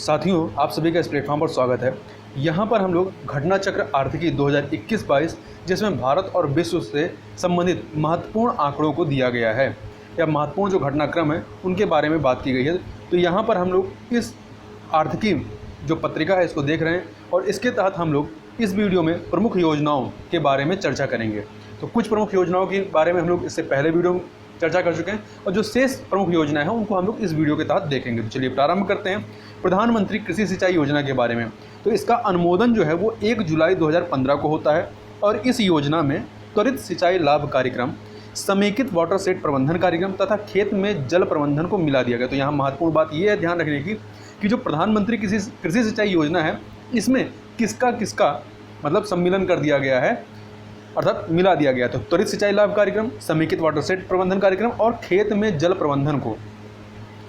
साथियों, आप सभी का इस प्लेटफॉर्म पर स्वागत है। यहाँ पर हम लोग घटना चक्र आर्थिकी 2021-22 जिसमें भारत और विश्व से संबंधित महत्वपूर्ण आंकड़ों को दिया गया है या महत्वपूर्ण जो घटनाक्रम है उनके बारे में बात की गई है। तो यहाँ पर हम लोग इस आर्थिकी जो पत्रिका है इसको देख रहे हैं और इसके तहत हम लोग इस वीडियो में प्रमुख योजनाओं के बारे में चर्चा करेंगे। तो कुछ प्रमुख योजनाओं के बारे में हम लोग इससे पहले वीडियो में चर्चा कर चुके हैं और जो शेष प्रमुख योजनाएं हैं उनको हम लोग इस वीडियो के तहत देखेंगे। तो चलिए प्रारंभ करते हैं प्रधानमंत्री कृषि सिंचाई योजना के बारे में। तो इसका अनुमोदन जो है वो 1 जुलाई 2015 को होता है और इस योजना में त्वरित सिंचाई लाभ कार्यक्रम, समेकित वाटर सेट प्रबंधन कार्यक्रम तथा खेत में जल प्रबंधन को मिला दिया गया। तो यहाँ महत्वपूर्ण बात यह है ध्यान रखने की कि जो प्रधानमंत्री कृषि सिंचाई योजना है इसमें किसका किसका मतलब सम्मिलन कर दिया गया है अर्थात मिला दिया गया। तो त्वरित सिंचाई लाभ कार्यक्रम, समेकित वाटर सेट प्रबंधन कार्यक्रम और खेत में जल प्रबंधन को।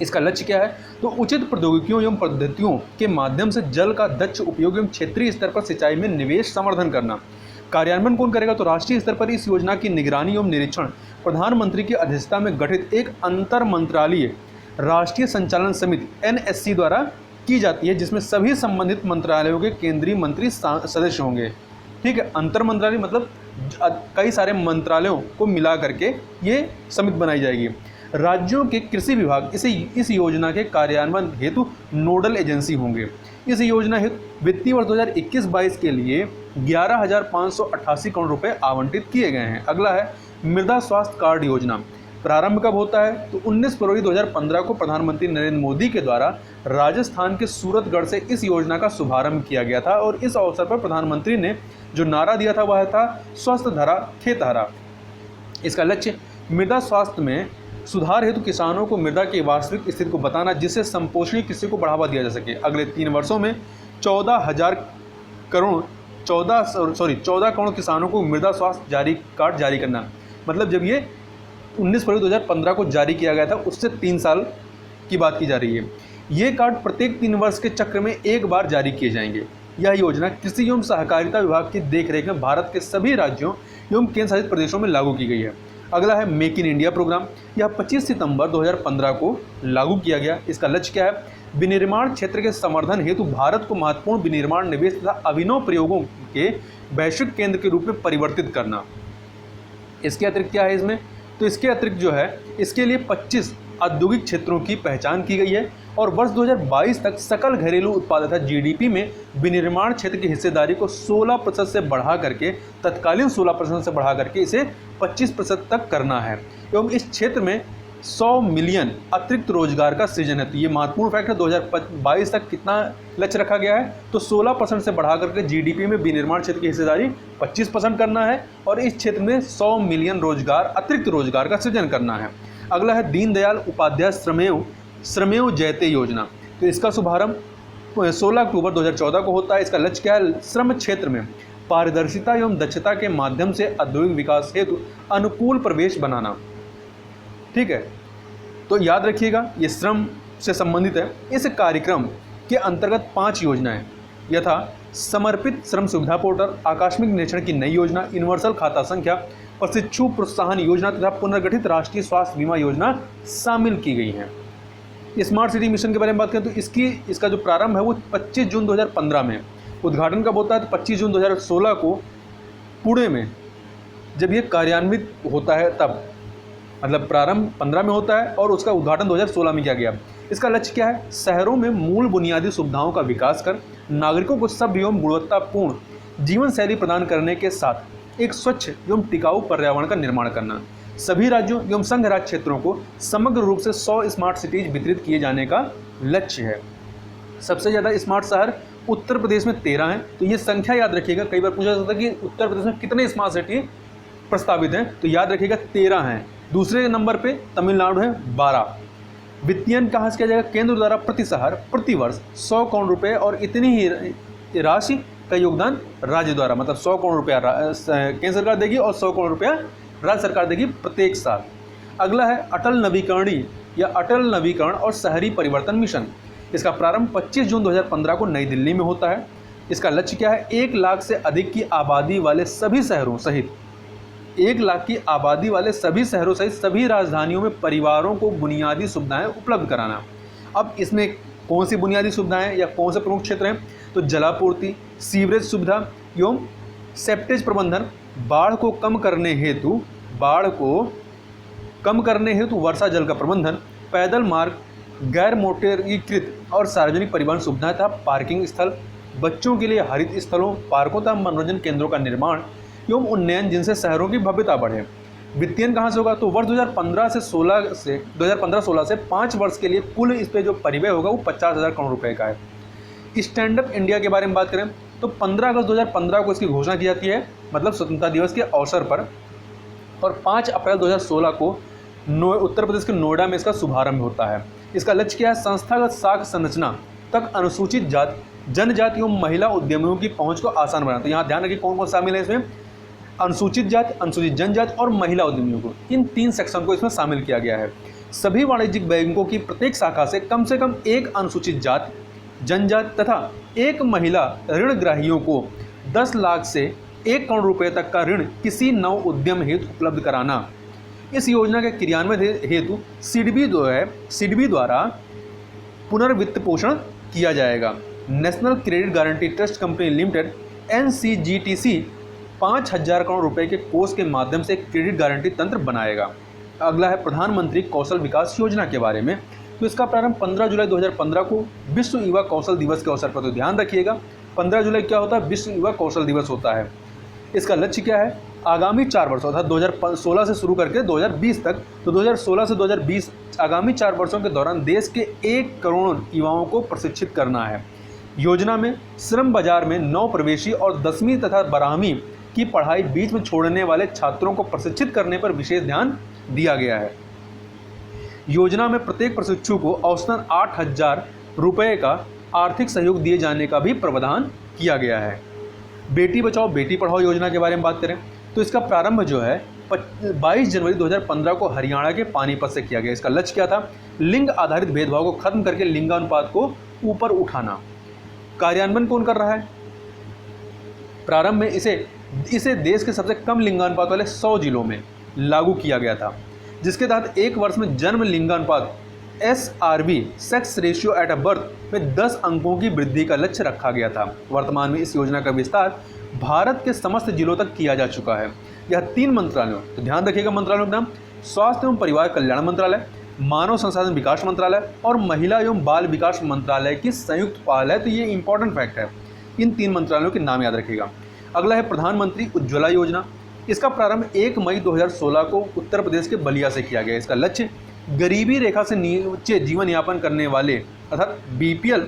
इसका लक्ष्य क्या है? तो उचित प्रौद्योगिकियों एवं पद्धतियों के माध्यम से जल का दक्ष उपयोग एवं क्षेत्रीय स्तर पर सिंचाई में निवेश संवर्धन करना। कार्यान्वयन कौन करेगा? तो राष्ट्रीय स्तर पर इस योजना की निगरानी एवं निरीक्षण प्रधानमंत्री की अध्यक्षता में गठित एक अंतर मंत्रालय राष्ट्रीय संचालन समिति NSC द्वारा की जाती है, जिसमें सभी संबंधित मंत्रालयों के केंद्रीय मंत्री सदस्य होंगे। ठीक है, अंतर मंत्रालय मतलब कई सारे मंत्रालयों को मिला करके ये समिति बनाई जाएगी। राज्यों के कृषि विभाग इस योजना के कार्यान्वयन हेतु नोडल एजेंसी होंगे। इस योजना हेतु वित्तीय वर्ष 2021-22 के लिए 11,588 करोड़ रुपए आवंटित किए गए हैं। अगला है मृदा स्वास्थ्य कार्ड योजना। प्रारंभ कब होता है? तो 19 फरवरी 2015 को प्रधानमंत्री नरेंद्र मोदी के द्वारा राजस्थान के सूरतगढ़ से इस योजना का शुभारंभ किया गया था और इस अवसर पर प्रधानमंत्री ने जो नारा दिया था वह था स्वस्थ धरा खेतहरा। इसका लक्ष्य मृदा स्वास्थ्य में सुधार हेतु किसानों को मृदा की वास्तविक स्थिति को बताना, जिससे संपोषणीय कृषि को बढ़ावा दिया जा सके। अगले 3 वर्षों में 14 करोड़ किसानों को मृदा स्वास्थ्य कार्ड जारी करना। मतलब जब ये 19 फरवरी 2015 को जारी किया गया था उससे 3 साल की बात की जा रही है। ये कार्ड प्रत्येक 3 वर्ष के चक्र में एक बार जारी किए जाएंगे। यह योजना कृषि एवं सहकारिता विभाग की देखरेख में भारत के सभी राज्यों एवं केंद्र शासित प्रदेशों में लागू की गई है। अगला है मेक इन इंडिया प्रोग्राम। यह 25 सितंबर 2015 को लागू किया गया। इसका लक्ष्य क्या है? विनिर्माण क्षेत्र के संवर्धन हेतु भारत को महत्वपूर्ण विनिर्माण निवेश तथा अभिनव प्रयोगों के वैश्विक केंद्र के रूप में परिवर्तित करना। इसके अतिरिक्त क्या है इसमें? तो इसके अतिरिक्त जो है इसके लिए 25 औद्योगिक क्षेत्रों की पहचान की गई है और वर्ष 2022 तक सकल घरेलू उत्पाद तथा GDP में विनिर्माण क्षेत्र की हिस्सेदारी को 16% से बढ़ा करके तत्कालीन 16% से बढ़ा करके इसे 25% तक करना है एवं इस क्षेत्र में 100 मिलियन अतिरिक्त रोजगार का सृजन है। तो ये महत्वपूर्ण फैक्ट है। 2022 तक कितना लक्ष्य रखा गया है? तो 16% से बढ़ा करके GDP में विनिर्माण क्षेत्र की हिस्सेदारी 25% करना है और इस क्षेत्र में 100 मिलियन अतिरिक्त रोजगार का सृजन करना है। अगला है दीनदयाल उपाध्याय श्रमेव जयते योजना। तो इसका शुभारंभ 16 अक्टूबर 2014 को होता है। इसका लक्ष्य क्या है? श्रम क्षेत्र में पारदर्शिता एवं दक्षता के माध्यम से औद्योगिक विकास हेतु अनुकूल परिवेश बनाना। ठीक है, तो याद रखिएगा ये श्रम से संबंधित है। इस कार्यक्रम के अंतर्गत 5 योजनाएं यथा समर्पित श्रम सुविधा पोर्टल, आकस्मिक निरीक्षण की नई योजना, यूनिवर्सल खाता संख्या, प्रशिक्षु प्रोत्साहन योजना तथा पुनर्गठित राष्ट्रीय स्वास्थ्य बीमा योजना शामिल की गई हैं। स्मार्ट सिटी मिशन के बारे में बात करें तो इसका जो प्रारंभ है वो 25 जून 2015 में, उद्घाटन कब होता है? तो 25 जून 2016 को पुणे में जब ये कार्यान्वित होता है तब, मतलब प्रारंभ 15 में होता है और उसका उद्घाटन 2016 में किया गया। इसका लक्ष्य क्या है? शहरों में मूल बुनियादी सुविधाओं का विकास कर नागरिकों को सभ्य एवं गुणवत्तापूर्ण जीवन शैली प्रदान करने के साथ एक स्वच्छ एवं टिकाऊ पर्यावरण का निर्माण करना। सभी राज्यों एवं संघ राज्य क्षेत्रों को समग्र रूप से 100 स्मार्ट सिटीज वितरित किए जाने का लक्ष्य है। सबसे ज़्यादा स्मार्ट शहर उत्तर प्रदेश में 13 हैं। तो ये संख्या याद रखिएगा, कई बार पूछा जाता है कि उत्तर प्रदेश में कितने स्मार्ट सिटी प्रस्तावित हैं, तो याद रखिएगा 13 हैं। दूसरे नंबर पे तमिलनाडु है 12। वित्तीयन कहाँ से किया जाएगा? केंद्र द्वारा प्रति शहर प्रति वर्ष 100 करोड़ रुपये और इतनी ही राशि का योगदान राज्य द्वारा, मतलब 100 करोड़ रुपया केंद्र सरकार देगी और 100 करोड़ रुपया राज्य सरकार देगी प्रत्येक साल। अगला है अटल नवीकरण और शहरी परिवर्तन मिशन। इसका प्रारंभ 25 जून 2015 को नई दिल्ली में होता है। इसका लक्ष्य क्या है? 1 लाख से अधिक की आबादी वाले सभी शहरों सहित 1 लाख की आबादी वाले सभी शहरों सहित सभी राजधानियों में परिवारों को बुनियादी सुविधाएं उपलब्ध कराना। अब इसमें कौन सी बुनियादी सुविधाएं या कौन से प्रमुख क्षेत्र हैं? तो जलापूर्ति, सीवरेज सुविधा एवं सेप्टेज प्रबंधन, बाढ़ को कम करने हेतु वर्षा जल का प्रबंधन, पैदल मार्ग, गैर मोटरीकृत और सार्वजनिक परिवहन सुविधाएं तथा पार्किंग स्थल, बच्चों के लिए हरित स्थलों, पार्कों तथा मनोरंजन केंद्रों का निर्माण एवं उन्नयन जिनसे शहरों की भव्यता बढ़े। वित्तीयन कहाँ से होगा? तो वर्ष 2015-16 से 5 वर्ष के लिए कुल इस पे जो परिव्यय होगा वो 50,000 करोड़ रुपए का है। स्टैंड अप इंडिया के बारे में बात करें तो 15 अगस्त 2015 को इसकी घोषणा की जाती है, मतलब स्वतंत्रता दिवस के अवसर पर, और 5 अप्रैल 2016 को उत्तर प्रदेश के नोएडा में इसका शुभारंभ होता है। इसका लक्ष्य क्या है? संस्थागत साख संरचना तक अनुसूचित जाति, जनजाति एवं महिला उद्यमियों की पहुंच को आसान बनाना। तो यहाँ ध्यान रखिए कौन कौन शामिल है इसमें? अनुसूचित जाति, अनुसूचित जनजाति और महिला उद्यमियों को, इन 3 सेक्शन को इसमें शामिल किया गया है। सभी वाणिज्यिक बैंकों की प्रत्येक शाखा से कम एक अनुसूचित जाति, जनजाति तथा एक महिला ऋण ग्राहियों को 10 लाख से 1 करोड़ रुपए तक का ऋण किसी नव उद्यम हेतु उपलब्ध कराना। इस योजना के क्रियान्वयन हेतु सिडबी द्वारा पुनर्वित्त पोषण किया जाएगा। National credit guarantee trust company limited NCGTC 5,000 crore रुपए के कोष के माध्यम से क्रेडिट गारंटी तंत्र बनाएगा। अगला है प्रधानमंत्री कौशल विकास योजना के बारे में। तो इसका प्रारंभ 15 जुलाई 2015 को विश्व युवा कौशल दिवस के अवसर पर, तो ध्यान रखिएगा 15 जुलाई क्या होता है? विश्व युवा कौशल दिवस होता है। इसका लक्ष्य क्या है? आगामी 4 वर्षों अर्थात 2016 से शुरू करके 2020 तक, तो 2016 से 2020 आगामी 4 वर्षों के दौरान देश के 1 करोड़ युवाओं को प्रशिक्षित करना है। योजना में श्रम बाजार में नव प्रवेशी और 10वीं तथा 12वीं की पढ़ाई बीच में छोड़ने वाले छात्रों को प्रशिक्षित करने पर विशेष ध्यान दिया गया है। योजना में प्रत्येक प्रशिक्षु को औसतन 8,000 रुपये का आर्थिक सहयोग दिए जाने का भी प्रावधान किया गया है। बेटी बचाओ बेटी पढ़ाओ योजना के बारे में बात करें तो इसका प्रारंभ जो है 22 जनवरी 2015 को हरियाणा के पानीपत से किया गया। इसका लक्ष्य क्या था? लिंग आधारित भेदभाव को खत्म करके लिंगानुपात को ऊपर उठाना। कार्यान्वयन कौन कर रहा है? प्रारंभ में इसे देश के सबसे कम लिंगानुपात वाले 100 जिलों में लागू किया गया था, जिसके तहत 1 वर्ष में जन्म लिंगानुपात SRB sex ratio at a birth में 10 अंकों की वृद्धि का लक्ष्य रखा गया था। वर्तमान में इस योजना का विस्तार भारत के समस्त जिलों तक किया जा चुका है। यह 3 मंत्रालयों, तो ध्यान रखिएगा मंत्रालयों का नाम, स्वास्थ्य एवं परिवार कल्याण मंत्रालय, मानव संसाधन विकास मंत्रालय और महिला एवं बाल विकास मंत्रालय की संयुक्त पहल है। तो ये इंपॉर्टेंट फैक्ट है, इन 3 मंत्रालयों के नाम याद रखिएगा। अगला है प्रधानमंत्री उज्ज्वला योजना। इसका प्रारंभ 1 मई 2016 को उत्तर प्रदेश के बलिया से किया गया। इसका लक्ष्य गरीबी रेखा से नीचे जीवन यापन करने वाले अर्थात BPL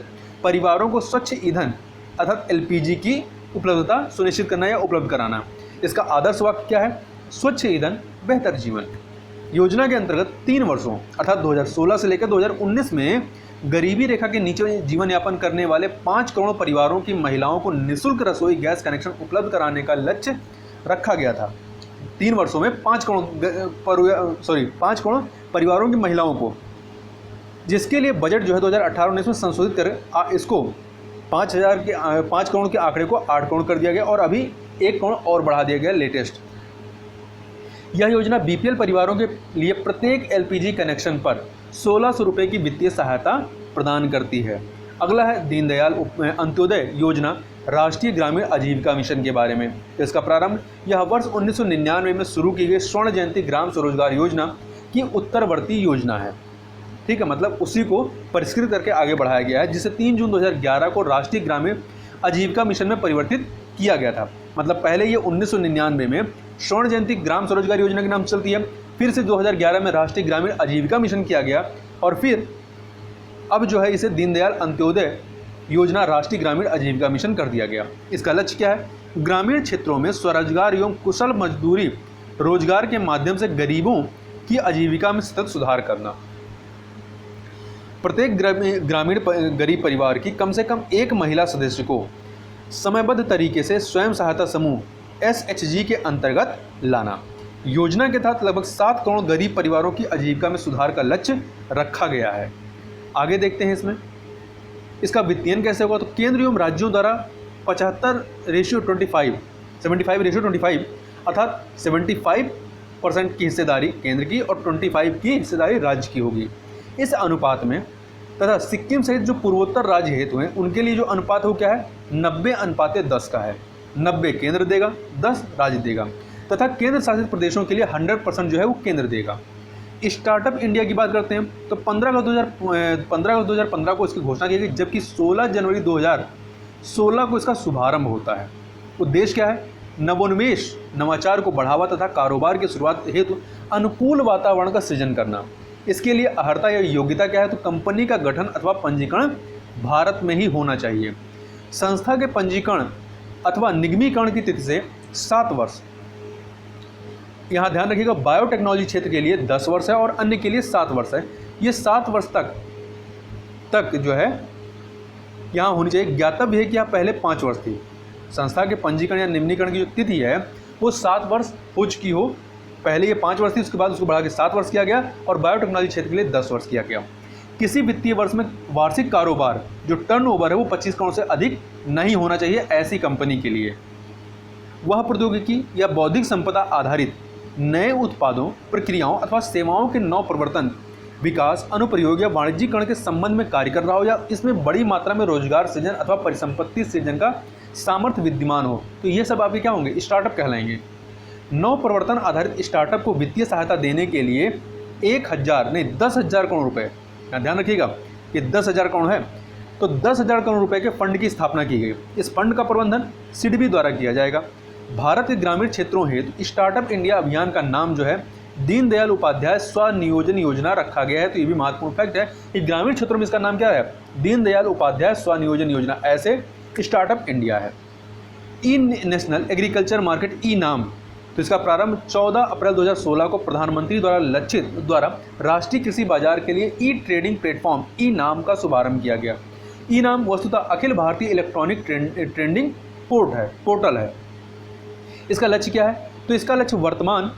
परिवारों को स्वच्छ ईंधन अर्थात LPG की उपलब्धता सुनिश्चित करना या उपलब्ध कराना। इसका आदर्श वाक्य क्या है? स्वच्छ ईंधन बेहतर जीवन। योजना के अंतर्गत 3 वर्षों अर्थात 2016 से लेकर 2019 में गरीबी रेखा के नीचे जीवन यापन करने वाले 5 करोड़ परिवारों की महिलाओं को निःशुल्क रसोई गैस कनेक्शन उपलब्ध कराने का लक्ष्य रखा गया था। 3 वर्षों में 5 करोड़ परिवारों की महिलाओं को, जिसके लिए बजट जो है 2018-19 में संशोधित कर इसको 5 करोड़ के आंकड़े को 8 करोड़ कर दिया गया और अभी 1 करोड़ और बढ़ा दिया गया लेटेस्ट। यह योजना BPL परिवारों के लिए प्रत्येक LPG कनेक्शन पर 1,600 रुपये की वित्तीय सहायता प्रदान करती है। अगला है दीनदयाल अंत्योदय योजना, राष्ट्रीय ग्रामीण आजीविका मिशन के बारे में। इसका प्रारंभ यह वर्ष 1999 में शुरू की गई स्वर्ण जयंती ग्राम स्वरोजगार योजना की उत्तरवर्ती योजना है। ठीक है, मतलब उसी को परिष्कृत करके आगे बढ़ाया गया है, जिसे 3 जून 2011 को राष्ट्रीय ग्रामीण आजीविका मिशन में परिवर्तित किया गया था। मतलब पहले ये 1999 में स्वर्ण जयंती ग्राम स्वरोजगार योजना के नाम चलती है, फिर से 2011 में राष्ट्रीय ग्रामीण आजीविका मिशन किया गया और फिर अब जो है इसे दीनदयाल अंत्योदय योजना राष्ट्रीय ग्रामीण आजीविका मिशन कर दिया गया। इसका लक्ष्य क्या है? ग्रामीण क्षेत्रों में स्वरोजगार एवं कुशल मजदूरी रोजगार के माध्यम से गरीबों की आजीविका में सतत सुधार करना। प्रत्येक ग्रामीण गरीब परिवार की कम से कम एक महिला सदस्य को समयबद्ध तरीके से स्वयं सहायता समूह SHG के अंतर्गत लाना। योजना के तहत लगभग 7 करोड़ गरीब परिवारों की आजीविका में सुधार का लक्ष्य रखा गया है। आगे देखते हैं इसमें इसका वित्तीयन कैसे होगा। तो केंद्र एवं राज्यों द्वारा 75:25 अर्थात 75% की हिस्सेदारी केंद्र की और 25 की हिस्सेदारी राज्य की होगी। इस अनुपात में तथा सिक्किम सहित जो पूर्वोत्तर राज्य हेतु हैं उनके लिए जो अनुपात है वो क्या है, 90:10 का है। 90 केंद्र देगा, 10 राज्य देगा, तथा केंद्र शासित प्रदेशों के लिए 100% जो है वो केंद्र देगा। स्टार्टअप इंडिया की बात करते हैं तो 15 अगस्त 2015 को इसकी घोषणा की गई, जबकि 16 जनवरी 2016 को इसका शुभारंभ होता है। उद्देश्य क्या है, नवोन्मेष, नवाचार को बढ़ावा तथा कारोबार की शुरुआत हेतु अनुकूल वातावरण का सृजन करना। इसके लिए अर्हता या योग्यता क्या है, तो कंपनी का गठन अथवा पंजीकरण भारत में ही होना चाहिए। संस्था के पंजीकरण अथवा निगमीकरण की तिथि से 7 वर्ष, यहाँ ध्यान रखिएगा, बायोटेक्नोलॉजी क्षेत्र के लिए 10 वर्ष है और अन्य के लिए 7 वर्ष है। ये 7 वर्ष तक जो है यहाँ होनी चाहिए। ज्ञातव्य है कि यहाँ पहले 5 वर्ष थी। संस्था के पंजीकरण या निम्नीकरण की जो तिथि है वो 7 वर्ष हो चुकी हो, पहले ये 5 वर्ष थी, उसके बाद उसको बढ़ा के 7 वर्ष किया गया और बायोटेक्नोलॉजी क्षेत्र के लिए 10 वर्ष किया गया। किसी वित्तीय वर्ष में वार्षिक कारोबार जो टर्नओवर है वो 25 करोड़ से अधिक नहीं होना चाहिए ऐसी कंपनी के लिए। वह प्रौद्योगिकी या बौद्धिक संपदा आधारित नए उत्पादों, प्रक्रियाओं अथवा सेवाओं के नव प्रवर्तन, विकास, अनुप्रयोग या वाणिज्यीकरण के संबंध में कार्य कर रहा हो या इसमें बड़ी मात्रा में रोजगार सृजन अथवा परिसंपत्ति सृजन का सामर्थ्य विद्यमान हो, तो ये सब आपके क्या होंगे, स्टार्टअप कहलाएंगे। नव प्रवर्तन आधारित स्टार्टअप को वित्तीय सहायता देने के लिए 10,000 करोड़ रुपए, ध्यान रखिएगा कि 10,000 करोड़ है, तो 10,000 करोड़ रुपए के फंड की स्थापना की गई। इस फंड का प्रबंधन सिडबी द्वारा किया जाएगा। भारत के ग्रामीण क्षेत्रों हेतु स्टार्टअप इंडिया अभियान का नाम जो है दीनदयाल उपाध्याय स्वनियोजन योजना रखा गया है। तो ये भी महत्वपूर्ण फैक्ट है कि ग्रामीण क्षेत्रों में इसका नाम क्या है, दीनदयाल उपाध्याय स्वनियोजन योजना, ऐसे स्टार्टअप इंडिया है। ई नेशनल एग्रीकल्चर मार्केट ई नाम, तो इसका प्रारंभ 14 अप्रैल 2016 को प्रधानमंत्री द्वारा राष्ट्रीय कृषि बाजार के लिए ई ट्रेडिंग प्लेटफॉर्म ई नाम का शुभारंभ किया गया। ई नाम वस्तुतः Akhil Bharatiya electronic trading portal है। इसका लक्ष्य क्या है, तो इसका लक्ष्य वर्तमान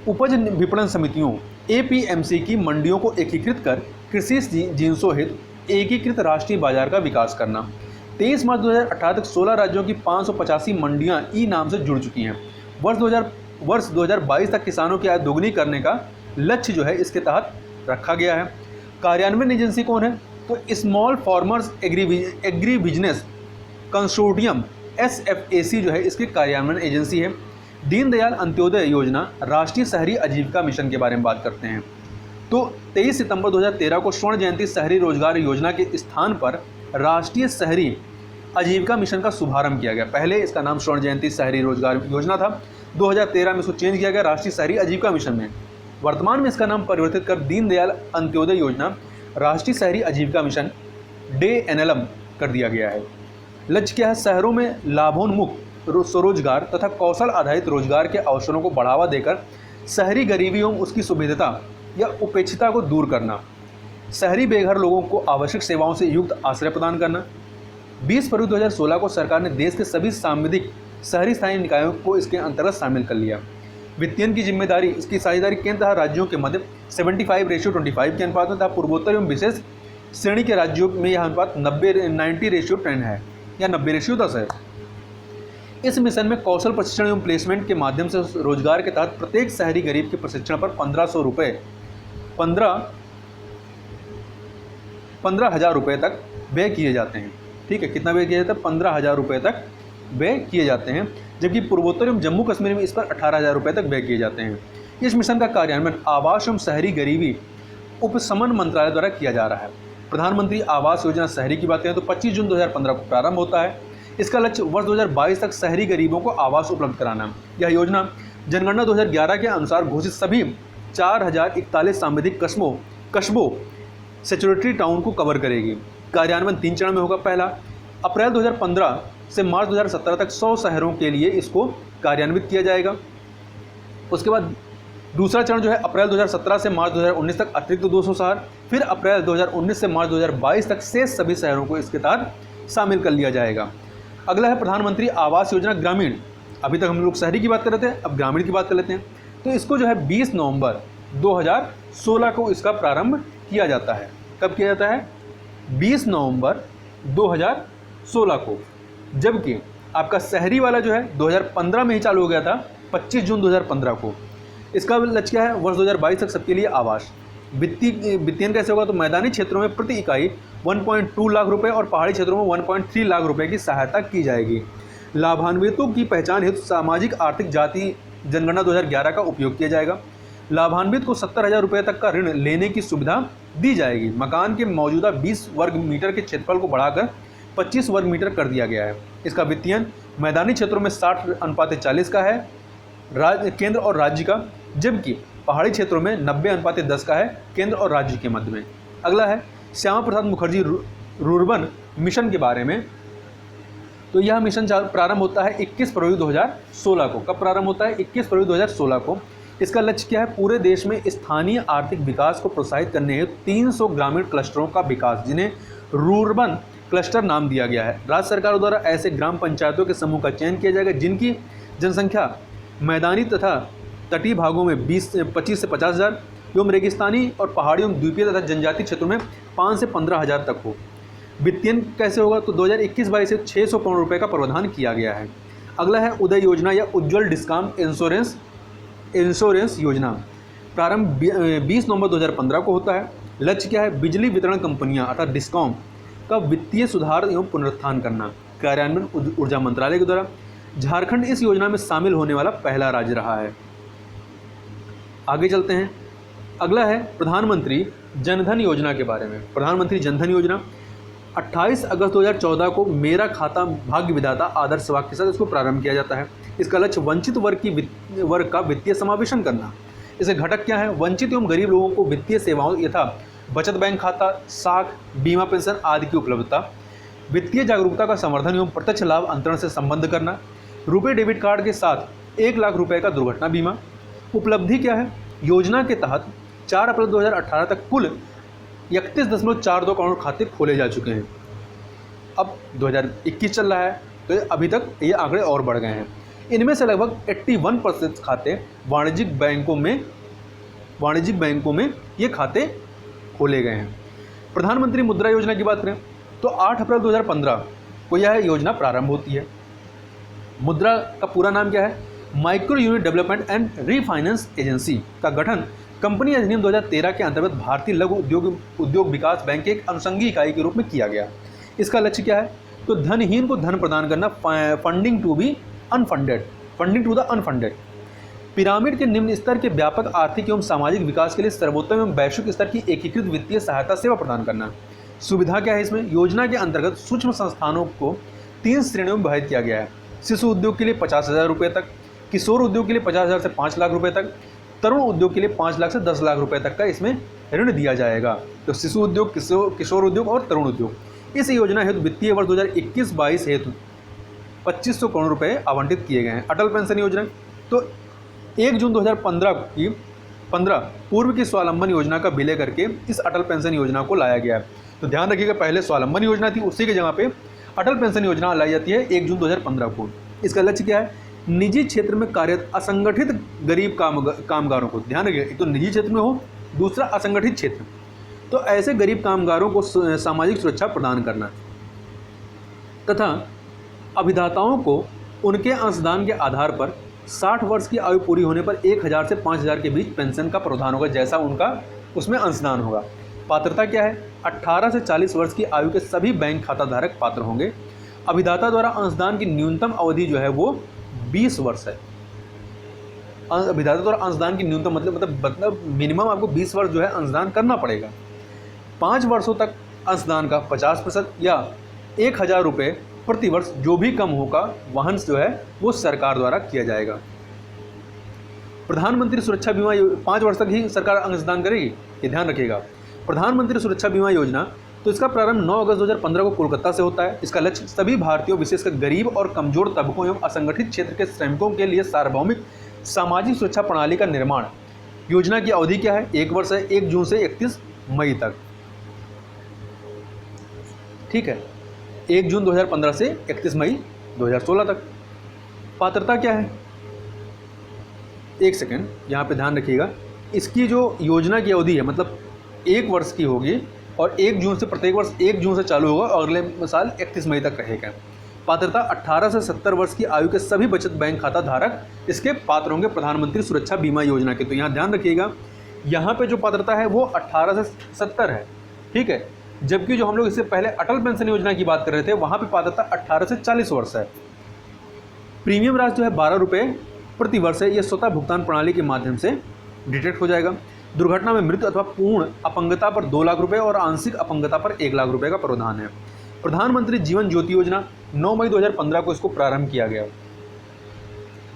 उपज विपणन समितियों APMC की मंडियों को एकीकृत कर कृषि जिन्सों हेतु एकीकृत राष्ट्रीय बाजार का विकास करना। 23 मार्च 2018 तक 16 राज्यों की 585 मंडियां ई नाम से जुड़ चुकी हैं। वर्ष 2022 तक किसानों की आय दोगुनी करने का लक्ष्य जो है इसके तहत रखा गया है। कार्यान्वयन एजेंसी कौन है, तो small farmers agri business consortium SFAC जो है इसकी कार्यान्वयन एजेंसी है। दीनदयाल अंत्योदय योजना राष्ट्रीय शहरी आजीविका मिशन के बारे में बात करते हैं। तो 23 सितंबर 2013 को स्वर्ण जयंती शहरी रोजगार योजना के स्थान पर राष्ट्रीय शहरी आजीविका मिशन का शुभारंभ किया गया। पहले इसका नाम स्वर्ण जयंती शहरी रोजगार योजना था, 2013 में इसको चेंज किया गया राष्ट्रीय शहरी आजीविका मिशन में। वर्तमान में इसका नाम परिवर्तित कर दीनदयाल अंत्योदय योजना राष्ट्रीय शहरी आजीविका मिशन DNLM कर दिया गया है। लक्ष्य क्या है, शहरों में लाभोन्मुख स्वरोजगार तथा कौशल आधारित रोजगार के अवसरों को बढ़ावा देकर शहरी गरीबी एवं उसकी सुविधता या उपेक्षिता को दूर करना, शहरी बेघर लोगों को आवश्यक सेवाओं से युक्त आश्रय प्रदान करना। 20 फरवरी 2016 को सरकार ने देश के सभी सांविधिक शहरी स्थानीय निकायों को इसके अंतर्गत शामिल कर लिया। वित्तीयन की जिम्मेदारी, इसकी साझेदारी केंद्र तथा राज्यों के मध्य 75:25 के अनुपात में तथा पूर्वोत्तर एवं विशेष श्रेणी के राज्यों में यह अनुपात 90:10 है या 90:10 है। इस मिशन में कौशल प्रशिक्षण एवं प्लेसमेंट के माध्यम से रोजगार के तहत प्रत्येक शहरी गरीब के प्रशिक्षण पर 1,500 रुपये 15,000 रुपये तक व्यय किए जाते हैं। ठीक है, कितना व्यय किया जाता है, 15,000 रुपये तक व्यय किए जाते हैं, जबकि पूर्वोत्तर एवं जम्मू कश्मीर में इस पर 18,000 रुपये तक व्यय किए जाते हैं। इस मिशन का कार्यान्वयन आवास एवं शहरी गरीबी उपशमन मंत्रालय द्वारा किया जा रहा है। प्रधानमंत्री आवास योजना शहरी की बात करें तो 25 जून 2015 को प्रारंभ होता है। इसका लक्ष्य वर्ष 2022 तक शहरी गरीबों को आवास उपलब्ध कराना। यह योजना जनगणना 2011 के अनुसार घोषित सभी 4,041 सांविधिक कस्बों सेचुरेटरी टाउन को कवर करेगी। कार्यान्वयन 3 चरण में होगा। पहला, अप्रैल 2015 से मार्च 2017 तक 100 शहरों के लिए इसको कार्यान्वित किया जाएगा। उसके बाद दूसरा चरण जो है अप्रैल 2017 से मार्च 2019 तक अतिरिक्त 200 शहर, फिर अप्रैल 2019 से मार्च 2022 तक शेष सभी शहरों को इसके तहत शामिल कर लिया जाएगा। अगला है प्रधानमंत्री आवास योजना ग्रामीण। अभी तक हम लोग शहरी की बात कर रहे थे, अब ग्रामीण की बात कर लेते हैं। तो इसको जो है 20 नवंबर 2016 को इसका प्रारंभ किया जाता है। कब किया जाता है, 20 नवंबर 2016 को, जबकि आपका शहरी वाला जो है 2015 में ही चालू हो गया था, 25 जून 2015 को। इसका लक्ष्य क्या है, वर्ष 2022 तक सबके लिए आवास। वित्तीयन कैसे होगा, तो मैदानी क्षेत्रों में प्रति इकाई 1.2 लाख रुपए और पहाड़ी क्षेत्रों में 1.3 लाख रुपए की सहायता की जाएगी। लाभान्वितों की पहचान हेतु सामाजिक आर्थिक जाति जनगणना 2011 का उपयोग किया जाएगा। लाभान्वित को 70,000 रुपये तक का ऋण लेने की सुविधा दी जाएगी। मकान के मौजूदा 20 वर्ग मीटर के क्षेत्रफल को बढ़ाकर 25 वर्ग मीटर कर दिया गया है। इसका वित्तीयन मैदानी क्षेत्रों में 60:40 का है केंद्र और राज्य का, जबकि पहाड़ी क्षेत्रों में 90:10 का है केंद्र और राज्य के मध्य में। अगला है श्यामा प्रसाद मुखर्जी रूर्बन मिशन के बारे में। तो यह मिशन प्रारंभ होता है 21 फरवरी 2016 को। कब प्रारंभ होता है? 21 फरवरी 2016 को। इसका लक्ष्य क्या है? पूरे देश में स्थानीय आर्थिक विकास को प्रोत्साहित करने हेतु 300 ग्रामीण क्लस्टरों का विकास, जिन्हें रूर्बन क्लस्टर नाम दिया गया है। राज्य सरकार द्वारा ऐसे ग्राम पंचायतों के समूह का चयन किया जाएगा जिनकी जनसंख्या मैदानी तथा तटीय भागों में 25 से 50,000 एवं रेगिस्तानी और पहाड़ी एवं द्वीपीय तथा जनजातीय क्षेत्रों में 5 से 15,000 तक हो। वित्तीयन कैसे होगा? तो 2021-22 से 600 करोड़ रुपए का प्रावधान किया गया है। अगला है उदय योजना या उज्ज्वल डिस्कॉम इंश्योरेंस योजना। प्रारंभ 20 नवंबर 2015 को होता है। लक्ष्य क्या है? बिजली वितरण कंपनियां अर्थात डिस्कॉम का वित्तीय सुधार एवं पुनरुत्थान करना। कार्यान्वयन ऊर्जा मंत्रालय के द्वारा। झारखंड इस योजना में शामिल होने वाला पहला राज्य रहा है। आगे चलते हैं। अगला है प्रधानमंत्री जनधन योजना के बारे में। प्रधानमंत्री जनधन योजना 28 अगस्त 2014 को मेरा खाता भाग्य विधाता आदर्श वाक्य के साथ इसको प्रारंभ किया जाता है। इसका लक्ष्य वंचित वर्ग का वित्तीय समावेशन करना। इसके घटक क्या है? वंचित एवं गरीब लोगों को वित्तीय सेवाओं यथा बचत बैंक खाता, साख, बीमा, पेंशन आदि की उपलब्धता, वित्तीय जागरूकता का संवर्धन एवं प्रत्यक्ष लाभ अंतरण से संबंध करना, रुपए डेबिट कार्ड के साथ 1 लाख रुपए का दुर्घटना बीमा। उपलब्धि क्या है? योजना के तहत 4 अप्रैल 2018 तक कुल 31.42 करोड़ खाते खोले जा चुके हैं। अब 2021 चल रहा है तो अभी तक ये आंकड़े और बढ़ गए हैं। इनमें से लगभग 81% खाते वाणिज्यिक बैंकों में ये खाते खोले गए हैं। प्रधानमंत्री मुद्रा योजना की बात करें तो 8 अप्रैल 2015 को यह योजना प्रारंभ होती है। मुद्रा का पूरा नाम क्या है? Micro unit development and refinance agency का गठन कंपनी अधिनियम 2013 के अंतर्गत भारतीय लघु उद्योग विकास बैंक के एक अनुषंगी इकाई के रूप में किया गया। इसका लक्ष्य क्या है? तो धनहीन को धन प्रदान करना, funding to the unfunded. Pyramid के निम्न स्तर के व्यापक आर्थिक एवं सामाजिक विकास के लिए सर्वोत्तम एवं वैश्विक स्तर की एकीकृत वित्तीय सहायता सेवा प्रदान करना। सुविधा क्या है इसमें? योजना के अंतर्गत सूक्ष्म संस्थानों को 3 श्रेणियों में विभाजित किया गया है। शिशु उद्योग के लिए 50,000 रुपये तक, किशोर उद्योग के लिए 50,000 से 5 लाख रुपये तक, तरुण उद्योग के लिए 5 लाख से 10 लाख रुपए तक का इसमें ऋण दिया जाएगा। तो शिशु उद्योग, किशोर उद्योग और तरुण उद्योग। इस योजना हेतु वित्तीय वर्ष 2021-22 हेतु 2500 करोड़ रुपए आवंटित किए गए हैं। अटल पेंशन योजना तो 1 जून 2015 पूर्व की स्वावलंबन योजना का विलय करके इस अटल पेंशन योजना को लाया गया है। तो ध्यान रखिएगा, पहले स्वावलंबन योजना थी, उसी की जगह पे अटल पेंशन योजना लाई जाती है 1 जून 2015 को। इसका लक्ष्य क्या है? निजी क्षेत्र में कार्यरत असंगठित गरीब कामगारों को, ध्यान रखिएगा, एक तो निजी क्षेत्र में हो, दूसरा असंगठित क्षेत्र, तो ऐसे गरीब कामगारों को सामाजिक सुरक्षा प्रदान करना तथा अभिदाताओं को उनके अंशदान के आधार पर 60 वर्ष की आयु पूरी होने पर 1,000 से 5,000 के बीच पेंशन का प्रावधान होगा, जैसा उनका उसमें अंशदान होगा। पात्रता क्या है? 18 से 40 वर्ष की आयु के सभी बैंक खाता धारक पात्र होंगे। अभिदाता द्वारा अंशदान की न्यूनतम अवधि जो है वो 20 वर्ष है। अभिदाता द्वारा अंशदान की न्यूनतम मतलब मिनिमम आपको 20 वर्ष जो है अंशदान करना पड़ेगा। 5 वर्षों तक अंशदान का 50% या 1,000 रुपये प्रति वर्ष जो भी कम होगा वहन जो है वो सरकार द्वारा किया जाएगा। प्रधानमंत्री सुरक्षा बीमा 5 वर्ष तक ही सरकार अंशदान करेगी, ये ध्यान रखिएगा। प्रधानमंत्री सुरक्षा बीमा योजना तो इसका प्रारंभ 9 अगस्त 2015 को कोलकाता से होता है। इसका लक्ष्य सभी भारतीयों विशेषकर गरीब और कमजोर तबकों एवं असंगठित क्षेत्र के श्रमिकों के लिए सार्वभौमिक सामाजिक सुरक्षा प्रणाली का निर्माण। योजना की अवधि क्या है? 1 वर्ष है, 1 जून से 31 मई तक। ठीक है, 1 जून 2015 से 31 मई 2016 तक। पात्रता क्या है? एक सेकेंड, यहाँ पे ध्यान रखिएगा, इसकी जो योजना की अवधि है मतलब 1 वर्ष की होगी और 1 जून से प्रत्येक वर्ष 1 जून से चालू होगा और अगले साल 31 मई तक रहेगा। पात्रता 18 से 70 वर्ष की आयु के सभी बचत बैंक खाता धारक इसके पात्र होंगे प्रधानमंत्री सुरक्षा बीमा योजना के। तो यहाँ ध्यान रखिएगा यहाँ पे जो पात्रता है वो 18 से 70 है, ठीक है। जबकि जो हम लोग इससे पहले अटल पेंशन योजना की बात कर रहे थे वहाँ पे पात्रता 18 से 40 वर्ष है। प्रीमियम राशि जो है 12 रुपये प्रति वर्ष है। यह स्वतः भुगतान प्रणाली के माध्यम से डिटेक्ट हो जाएगा। दुर्घटना में मृत्यु अथवा पूर्ण अपंगता पर 2 लाख रुपए और आंशिक अपंगता पर 1 लाख रुपए का प्रावधान है। प्रधानमंत्री जीवन ज्योति योजना 9 मई 2015 को इसको प्रारंभ किया गया,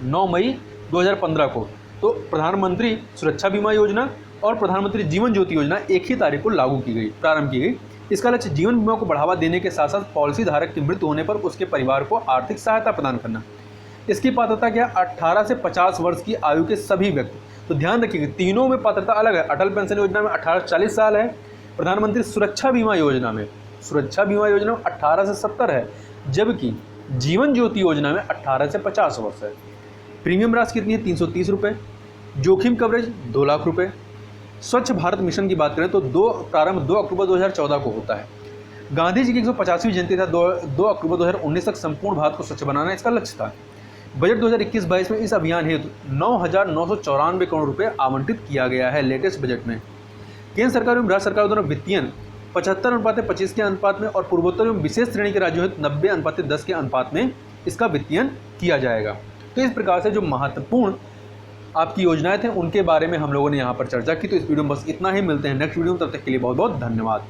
9 मई 2015 को। तो प्रधानमंत्री सुरक्षा बीमा योजना और प्रधानमंत्री जीवन ज्योति योजना एक ही तारीख को लागू की गई, प्रारंभ की गई। इसका लक्ष्य जीवन बीमा को बढ़ावा देने के साथ साथ पॉलिसी धारक की मृत्यु होने पर उसके परिवार को आर्थिक सहायता प्रदान करना। इसकी पात्रता क्या, 18 से 50 वर्ष की आयु के सभी व्यक्ति। तो ध्यान रखिएगा, तीनों में पात्रता अलग है। अटल पेंशन योजना में 18 से 40 साल है, प्रधानमंत्री सुरक्षा बीमा योजना में 18 से 70 है, जबकि जीवन ज्योति योजना में 18 से 50 वर्ष है। प्रीमियम राशि कितनी है, 330 रुपये। जोखिम कवरेज 2 लाख रुपये। स्वच्छ भारत मिशन की बात करें तो प्रारंभ 2 अक्टूबर 2014 को होता है। गांधी जी की 150वीं जयंती था 2 अक्टूबर 2019 तक संपूर्ण भारत को स्वच्छ बनाना इसका लक्ष्य था। बजट 2021-22 में इस अभियान हेतु 9,994 करोड़ रुपए आवंटित किया गया है लेटेस्ट बजट में। केंद्र सरकार एवं राज्य सरकार द्वारा वित्तीयन 75:25 के अनुपात में और पूर्वोत्तर एवं विशेष श्रेणी के राज्यों हेतु 90:10 के अनुपात में इसका वित्तीयन किया जाएगा। तो इस प्रकार से जो महत्वपूर्ण आपकी योजनाएं थे उनके बारे में हम लोगों ने यहाँ पर चर्चा की। तो इस वीडियो में बस इतना ही, मिलते हैं नेक्स्ट वीडियो में, तब तक के लिए बहुत बहुत धन्यवाद।